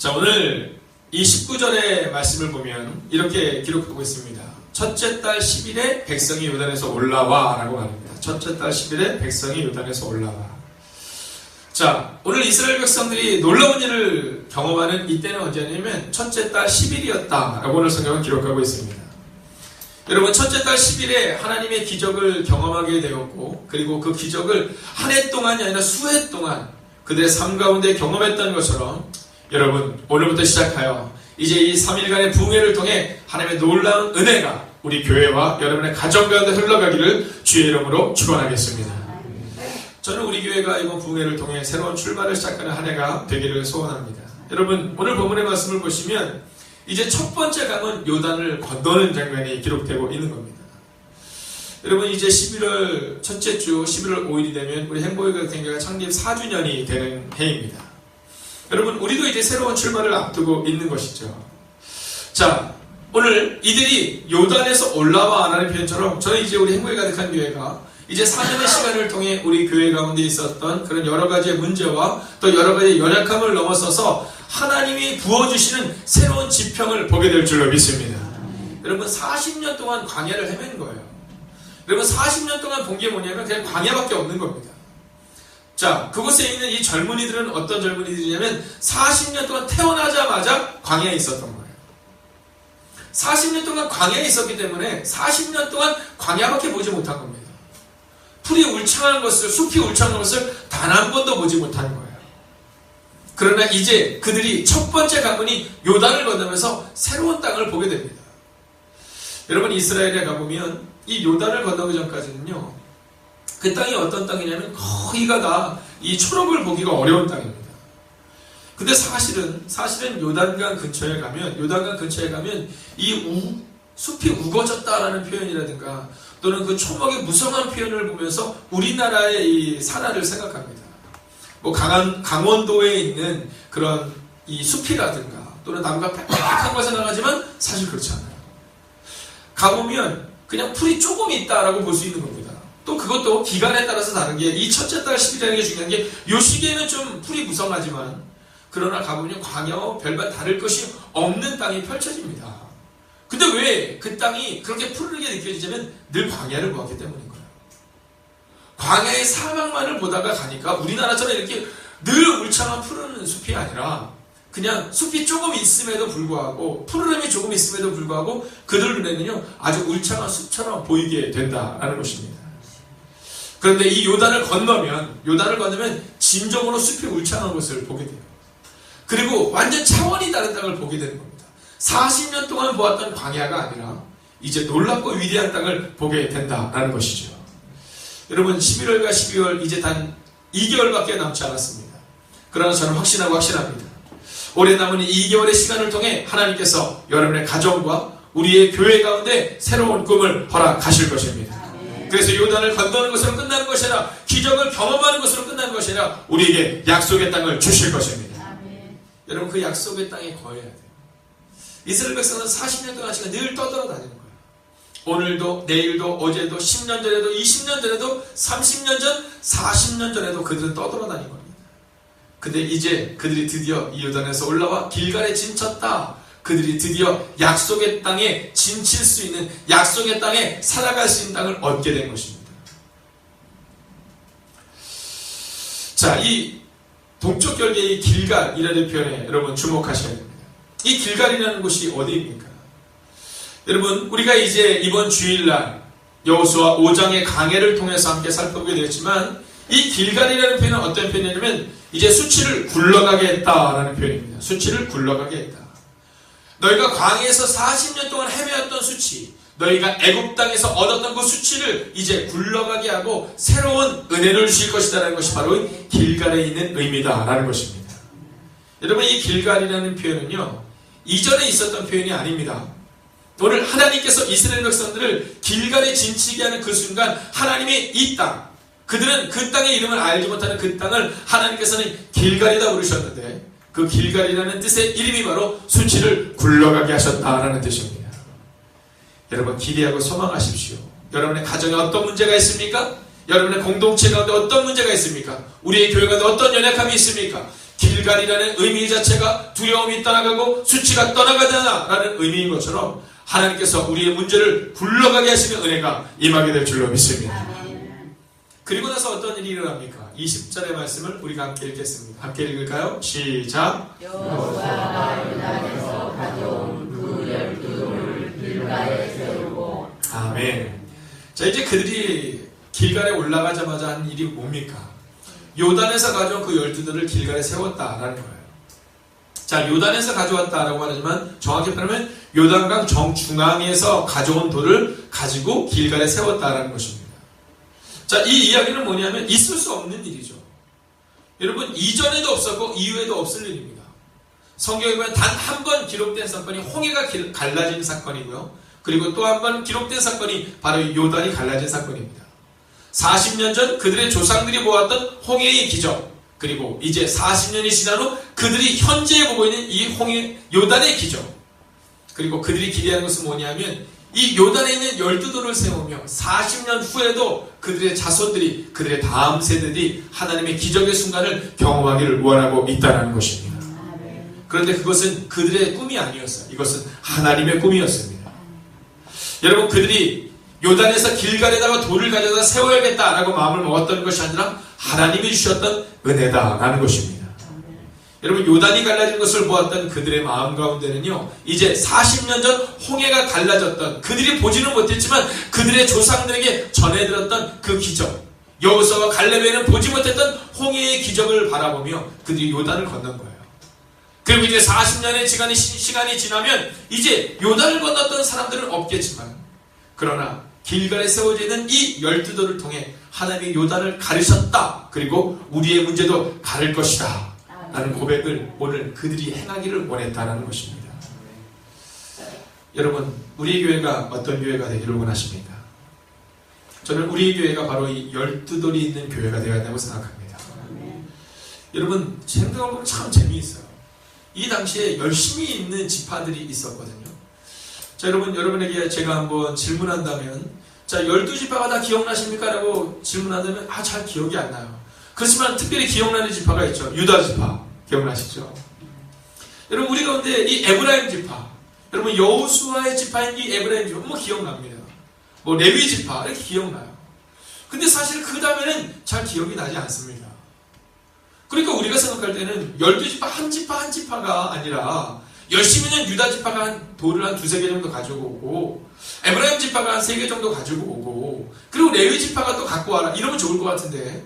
자, 오늘 이 19절의 말씀을 보면 이렇게 기록하고 있습니다. 첫째 달 10일에 백성이 요단에서 올라와 라고 말합니다. 첫째 달 10일에 백성이 요단에서 올라와. 자, 오늘 이스라엘 백성들이 놀라운 일을 경험하는 이때는 언제냐면 첫째 달 10일이었다 라고 오늘 성경은 기록하고 있습니다. 여러분, 첫째 달 10일에 하나님의 기적을 경험하게 되었고, 그리고 그 기적을 한 해 동안이 아니라 수해 동안 그들의 삶 가운데 경험했던 것처럼, 여러분, 오늘부터 시작하여 이제 이 3일간의 부흥회를 통해 하나님의 놀라운 은혜가 우리 교회와 여러분의 가정 가운데 흘러가기를 주의 이름으로 축원하겠습니다. 저는 우리 교회가 이번 부흥회를 통해 새로운 출발을 시작하는 한 해가 되기를 소원합니다. 여러분, 오늘 본문의 말씀을 보시면 이제 첫 번째 강은 요단을 건너는 장면이 기록되고 있는 겁니다. 여러분, 이제 11월 첫째 주 11월 5일이 되면 우리 행복의교회가 창립 4주년이 되는 해입니다. 여러분, 우리도 이제 새로운 출발을 앞두고 있는 것이죠. 자, 오늘 이들이 요단에서 올라와 라는 표현처럼 저는 이제 우리 행복이 가득한 교회가 이제 4년의 시간을 통해 우리 교회 가운데 있었던 그런 여러 가지의 문제와 또 여러 가지의 연약함을 넘어서서 하나님이 부어주시는 새로운 지평을 보게 될 줄로 믿습니다. 여러분, 40년 동안 광야를 헤맨 거예요. 여러분, 40년 동안 본 게 뭐냐면 그냥 광야밖에 없는 겁니다. 자, 그곳에 있는 이 젊은이들은 어떤 젊은이들이냐면 40년 동안 태어나자마자 광야에 있었던 거예요. 40년 동안 광야에 있었기 때문에 40년 동안 광야밖에 보지 못한 겁니다. 풀이 울창한 것을, 숲이 울창한 것을 단 한 번도 보지 못한 거예요. 그러나 이제 그들이 첫 번째 가문이 요단을 건너면서 새로운 땅을 보게 됩니다. 여러분, 이스라엘에 가보면 이 요단을 건너기 전까지는요, 그 땅이 어떤 땅이냐면 거의가 다 이 초록을 보기가 어려운 땅입니다. 근데 사실은 요단강 근처에 가면 이 숲이 우거졌다라는 표현이라든가 또는 그 초목의 무성한 표현을 보면서 우리나라의 이 산하를 생각합니다. 뭐 강원도에 있는 그런 이 숲이라든가 또는 나무가 빽빽한 것에 나가지만 사실 그렇지 않아요. 가보면 그냥 풀이 조금 있다라고 볼 수 있는 겁니다. 또 그것도 기간에 따라서 다른 게 이 첫째 달 10일이라는 게 중요한 게 요 시기에는 좀 풀이 무성하지만 그러나 가보면 광야와 별반 다를 것이 없는 땅이 펼쳐집니다. 근데 왜 그 땅이 그렇게 푸르게 느껴지냐면 늘 광야를 보았기 때문인 거예요. 광야의 사막만을 보다가 가니까 우리나라처럼 이렇게 늘 울창한 푸르는 숲이 아니라 그냥 숲이 조금 있음에도 불구하고 푸르름이 조금 있음에도 불구하고 그들 눈에는요 아주 울창한 숲처럼 보이게 된다라는 것입니다. 그런데 이 요단을 건너면 진정으로 숲이 울창한 것을 보게 돼요. 그리고 완전 차원이 다른 땅을 보게 되는 겁니다. 40년 동안 보았던 광야가 아니라 이제 놀랍고 위대한 땅을 보게 된다라는 것이죠. 여러분, 11월과 12월 이제 단 2개월밖에 남지 않았습니다. 그러나 저는 확신합니다. 올해 남은 2개월의 시간을 통해 하나님께서 여러분의 가정과 우리의 교회 가운데 새로운 꿈을 허락하실 것입니다. 그래서 요단을 건너는 것으로 끝나는 것이 아니라 기적을 경험하는 것으로 끝나는 것이 아니라 우리에게 약속의 땅을 주실 것입니다. 여러분, 그 약속의 땅에 거해야 돼요. 이스라엘 백성은 40년 동안 지금 늘 떠돌아다니는 거예요. 오늘도, 내일도, 어제도, 10년 전에도, 20년 전에도, 30년 전, 40년 전에도 그들은 떠돌아다닌 겁니다. 근데 이제 그들이 드디어 이 요단에서 올라와 길갈에 진쳤다. 그들이 드디어 약속의 땅에 진칠 수 있는, 약속의 땅에 살아갈 수 있는 땅을 얻게 된 것입니다. 자, 이 동쪽 결계의 길갈이라는 표현에 여러분 주목하셔야 됩니다. 이 길갈이라는 곳이 어디입니까? 여러분, 우리가 이제 이번 주일날 여호수아 5장의 강해를 통해서 함께 살펴보게 되었지만 이 길갈이라는 표현은 어떤 표현이냐면 이제 수치를 굴러가게 했다라는 표현입니다. 수치를 굴러가게 했다. 너희가 광야에서 40년 동안 헤매었던 수치, 너희가 애굽 땅에서 얻었던 그 수치를 이제 굴러가게 하고 새로운 은혜를 주실 것이다라는 것이 바로 길갈에 있는 의미다라는 것입니다. 여러분, 이 길갈이라는 표현은요 이전에 있었던 표현이 아닙니다. 오늘 하나님께서 이스라엘 백성들을 길갈에 진치게 하는 그 순간 하나님이 이 땅, 그들은 그 땅의 이름을 알지 못하는 그 땅을 하나님께서는 길갈이다 부르셨는데 그 길갈이라는 뜻의 이름이 바로 수치를 굴러가게 하셨다라는 뜻입니다. 여러분, 기대하고 소망하십시오. 여러분의 가정에 어떤 문제가 있습니까? 여러분의 공동체 가운데 어떤 문제가 있습니까? 우리의 교회 가운데 어떤 연약함이 있습니까? 길갈이라는 의미 자체가 두려움이 떠나가고 수치가 떠나가다라는 의미인 것처럼 하나님께서 우리의 문제를 굴러가게 하시는 은혜가 임하게 될 줄로 믿습니다. 그리고 나서 어떤 일이 일어납니까? 20절의 말씀을 우리가 함께 읽겠습니다. 함께 읽을까요? 시작. 여호수아가 요단에서 가져온 그 12돌을 길갈에 세우고. 아멘. 자, 이제 그들이 길갈에 올라가자마자 한 일이 뭡니까? 요단에서 가져온 그 12돌을 길갈에 세웠다라는 거예요. 자, 요단에서 가져왔다라고 말하지만 정확히 말하면 요단강 정중앙에서 가져온 돌을 가지고 길갈에 세웠다라는 것입니다. 자, 이 이야기는 뭐냐면 있을 수 없는 일이죠. 여러분, 이전에도 없었고 이후에도 없을 일입니다. 성경에 보면 단 한 번 기록된 사건이 홍해가 갈라진 사건이고요. 그리고 또 한 번 기록된 사건이 바로 요단이 갈라진 사건입니다. 40년 전 그들의 조상들이 보았던 홍해의 기적, 그리고 이제 40년이 지난 후 그들이 현재 보고 있는 이 홍해 요단의 기적, 그리고 그들이 기대하는 것은 뭐냐면 이 요단에 있는 12돌을 세우며 40년 후에도 그들의 자손들이, 그들의 다음 세대들이 하나님의 기적의 순간을 경험하기를 원하고 있다는 것입니다. 그런데 그것은 그들의 꿈이 아니었어요. 이것은 하나님의 꿈이었습니다. 여러분, 그들이 요단에서 길갈에다가 돌을 가져다 세워야겠다라고 마음을 먹었던 것이 아니라 하나님이 주셨던 은혜다라는 것입니다. 여러분, 요단이 갈라진 것을 보았던 그들의 마음 가운데는요, 이제 40년 전 홍해가 갈라졌던, 그들이 보지는 못했지만 그들의 조상들에게 전해들었던 그 기적, 여호수아와 갈렙에는 보지 못했던 홍해의 기적을 바라보며 그들이 요단을 건넌 거예요. 그리고 이제 40년의 시간이 지나면 이제 요단을 건넜던 사람들은 없겠지만, 그러나 길갈에 세워져 있는 이 12돌을 통해 하나님이 요단을 가르셨다. 그리고 우리의 문제도 가를 것이다. 라는 고백을 오늘 그들이 행하기를 원했다는 것입니다. 여러분, 우리 교회가 어떤 교회가 되기를 원하십니까? 저는 우리 교회가 바로 이 12돌이 있는 교회가 되어야 한다고 생각합니다. 여러분, 생각해보면 참 재미있어요. 이 당시에 열심히 있는 지파들이 있었거든요. 자, 여러분에게 제가 한번 질문한다면, 자, 12지파가 다 기억나십니까? 라고 질문한다면, 잘 기억이 안 나요. 그렇지만 특별히 기억나는 지파가 있죠. 유다 지파. 기억나시죠? 여러분, 우리 가운데 이 에브라임 지파, 여러분, 여호수아의 지파인 이 에브라임 지파, 뭐 기억납니다. 뭐 레위 지파, 이렇게 기억나요. 근데 사실 그 다음에는 잘 기억이 나지 않습니다. 그러니까 우리가 생각할 때는 12지파 한 지파가 아니라 열심히 있는 유다 지파가 돌을 한 2-3개 정도 가지고 오고, 에브라임 지파가 한 3개 정도 가지고 오고, 그리고 레위 지파가 또 갖고 와라, 이러면 좋을 것 같은데,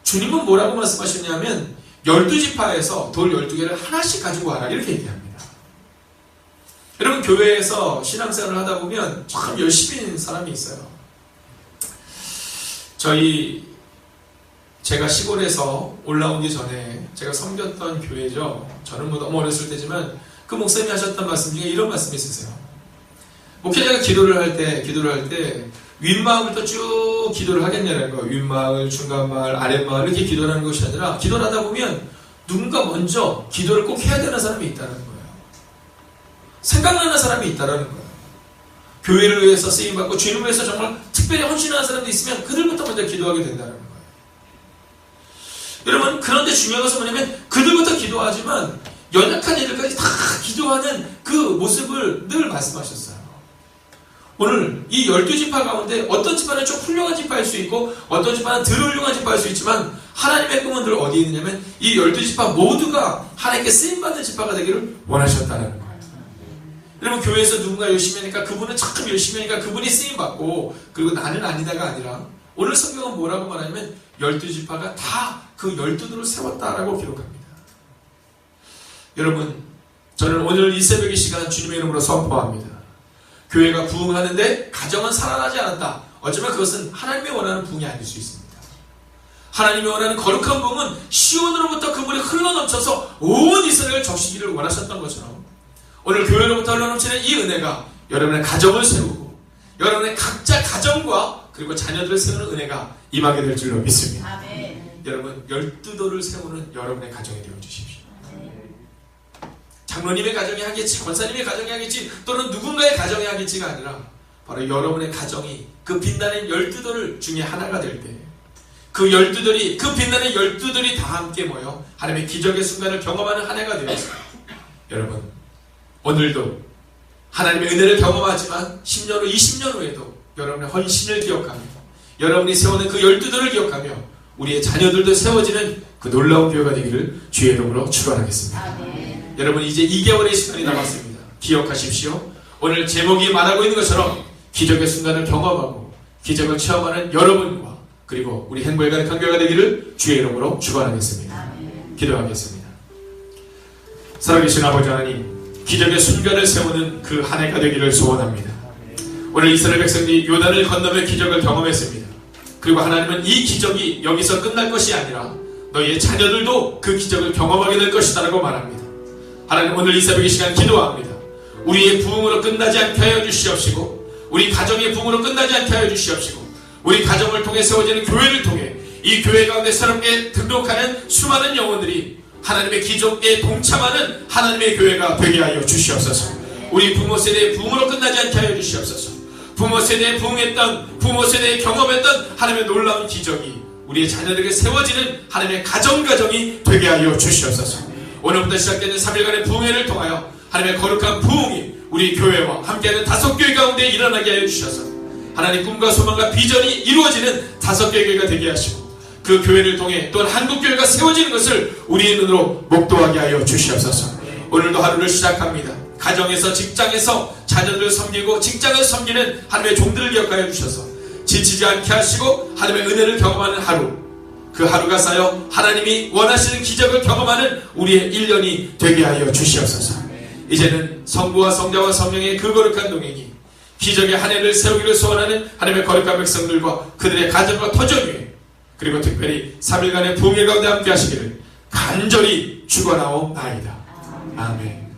주님은 뭐라고 말씀하셨냐면 12지파에서 돌 12개를 하나씩 가지고 와라, 이렇게 얘기합니다. 여러분, 교회에서 신앙생활을 하다 보면 참 열심히 있는 사람이 있어요. 제가 시골에서 올라오기 전에 제가 섬겼던 교회죠. 저는 뭐 너무 어렸을 때지만 그 목사님이 하셨던 말씀 중에 이런 말씀이 있으세요. 목회자가 기도를 할 때 윗마을부터 쭉 기도를 하겠냐는 거예요. 윗마을, 중간마을, 아랫마을 이렇게 기도를 하는 것이 아니라, 기도를 하다 보면 누군가 먼저 기도를 꼭 해야 되는 사람이 있다는 거예요. 생각나는 사람이 있다는 거예요. 교회를 위해서 쓰임받고 주님을 위해서 정말 특별히 헌신하는 사람도 있으면 그들부터 먼저 기도하게 된다는 거예요. 여러분, 그런데 중요한 것은 뭐냐면 그들부터 기도하지만 연약한 이들까지 다 기도하는 그 모습을 늘 말씀하셨어요. 오늘 이 12지파 가운데 어떤 지파는 좀 훌륭한 지파일 수 있고 어떤 지파는 덜 훌륭한 지파일 수 있지만, 하나님의 꿈은 늘 어디에 있느냐면 이 12지파 모두가 하나님께 쓰임받는 지파가 되기를 원하셨다는 거예요. 여러분, 교회에서 누군가 열심히 하니까 그분은 참 열심히 하니까 그분이 쓰임받고, 그리고 나는 아니다가 아니라, 오늘 성경은 뭐라고 말하냐면 12지파가 다 그 12돌을 세웠다라고 기록합니다. 여러분, 저는 오늘 이 새벽의 시간 주님의 이름으로 선포합니다. 교회가 부흥하는데 가정은 살아나지 않았다. 어쩌면 그것은 하나님이 원하는 부흥이 아닐 수 있습니다. 하나님이 원하는 거룩한 부흥은 시온으로부터 그 물이 흘러넘쳐서 온 이스라엘을 적시기를 원하셨던 것처럼, 오늘 교회로부터 흘러넘치는 이 은혜가 여러분의 가정을 세우고 여러분의 각자 가정과 그리고 자녀들을 세우는 은혜가 임하게 될 줄로 믿습니다. 아멘. 여러분, 12돌을 세우는 여러분의 가정이 되어주십시오. 장로님의 가정이 하겠지, 권사님의 가정이 하겠지, 또는 누군가의 가정이 하겠지가 아니라 바로 여러분의 가정이 그 빛나는 12돌을 중에 하나가 될 때 그 12들이, 그 빛나는 12들이 다 함께 모여 하나님의 기적의 순간을 경험하는 한 해가 되었습니다. 여러분, 오늘도 하나님의 은혜를 경험하지만 10년 후, 20년 후에도 여러분의 헌신을 기억하며 여러분이 세우는 그 12들을 기억하며 우리의 자녀들도 세워지는 그 놀라운 교회가 되기를 주의 이름으로 축원하겠습니다. 여러분, 이제 2개월의 시간이 남았습니다. 기억하십시오. 오늘 제목이 말하고 있는 것처럼 기적의 순간을 경험하고 기적을 체험하는 여러분과 그리고 우리 행복의 간교회가 되기를 주의 이름으로 축원하겠습니다. 기도하겠습니다. 살아계신 아버지 하나님, 기적의 순간을 세우는 그 한 해가 되기를 소원합니다. 오늘 이스라엘 백성들이 요단을 건너며 기적을 경험했습니다. 그리고 하나님은 이 기적이 여기서 끝날 것이 아니라 너희의 자녀들도 그 기적을 경험하게 될 것이다 라고 말합니다. 하나님, 오늘 이 새벽의 시간 기도합니다. 우리의 부흥으로 끝나지 않게 하여 주시옵시고 우리 가정의 부흥으로 끝나지 않게 하여 주시옵시고 우리 가정을 통해 세워지는 교회를 통해 이 교회 가운데 새롭게 등록하는 수많은 영혼들이 하나님의 기적에 동참하는 하나님의 교회가 되게 하여 주시옵소서. 우리 부모 세대의 부흥으로 끝나지 않게 하여 주시옵소서. 부모 세대에 부흥했던, 부모 세대에 경험했던 하나님의 놀라운 기적이 우리의 자녀들에게 세워지는 하나님의 가정이 되게 하여 주시옵소서. 오늘부터 시작되는 3일간의 부흥회를 통하여 하나님의 거룩한 부흥이 우리 교회와 함께하는 5교회 가운데 일어나게 하여 주셔서 하나님 꿈과 소망과 비전이 이루어지는 5개의 교회가 되게 하시고 그 교회를 통해 또한 한국교회가 세워지는 것을 우리의 눈으로 목도하게 하여 주시옵소서. 오늘도 하루를 시작합니다. 가정에서, 직장에서 자녀들을 섬기고 직장을 섬기는 하나님의 종들을 기억하여 주셔서 지치지 않게 하시고 하나님의 은혜를 경험하는 하루, 그 하루가 쌓여 하나님이 원하시는 기적을 경험하는 우리의 1년이 되게 하여 주시옵소서. 이제는 성부와 성자와 성령의 그 거룩한 동행이 기적의 한 해를 세우기를 소원하는 하나님의 거룩한 백성들과 그들의 가정과 터전 위에 그리고 특별히 3일간의 부흥회 가운데 함께 하시기를 간절히 축원하옵나이다. 아멘.